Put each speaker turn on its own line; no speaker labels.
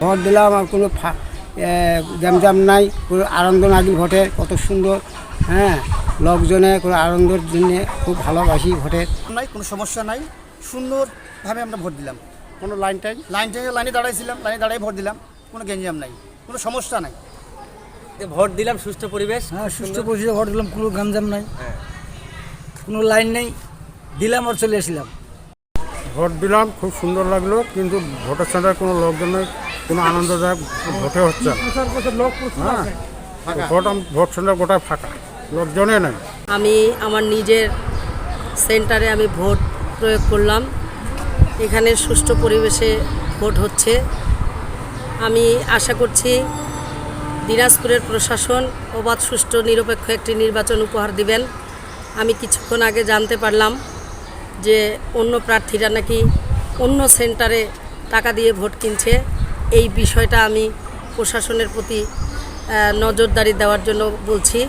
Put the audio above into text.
Vote দিলাম, আর কোনো জ্যামজাম নাই, কোনো আনন্দ নাগিল ভোটের, কত সুন্দর। হ্যাঁ, লোকজনে কোনো আনন্দের জন্যে খুব ভালোবাসি ভোটের।
নাই, কোনো সমস্যা নাই, সুন্দরভাবে আমরা ভোট দিলাম। কোনো লাইনে দাঁড়াইছিলাম, লাইনে দাঁড়াই ভোট দিলাম, কোনো গ্যাঞ্জাম নাই, কোনো সমস্যা নাই।
ভোট দিলাম সুষ্ঠু পরিবেশ।
হ্যাঁ, সুষ্ঠু পরিবেশে ভোট দিলাম, কোনো গ্যাঞ্জাম নাই, কোনো লাইন নেই, দিলাম আর চলে আসলাম।
ভোট দিলাম, খুব সুন্দর লাগলো, কিন্তু ভোটের সেন্টারে কোনো লোকজন নেই, কোনো আনন্দদায়ক ভোটে হচ্ছে না। ভোট সেন্টার গোটায় ফাঁকা, লোকজনে নেই।
আমি আমার নিজের সেন্টারে আমি ভোট প্রয়োগ করলাম। এখানে সুষ্ঠু পরিবেশে ভোট হচ্ছে। আমি আশা করছি দিনাজপুরের প্রশাসন অবাধ, সুষ্ঠু, নিরপেক্ষ একটি নির্বাচন উপহার দিবেন। আমি কিছুক্ষণ আগে জানতে পারলাম যে অন্য প্রার্থীরা নাকি অন্য সেন্টারে টাকা দিয়ে ভোট কিনছে। এই বিষয়টা আমি প্রশাসনের প্রতি নজরদারি দেওয়ার জন্য বলছি।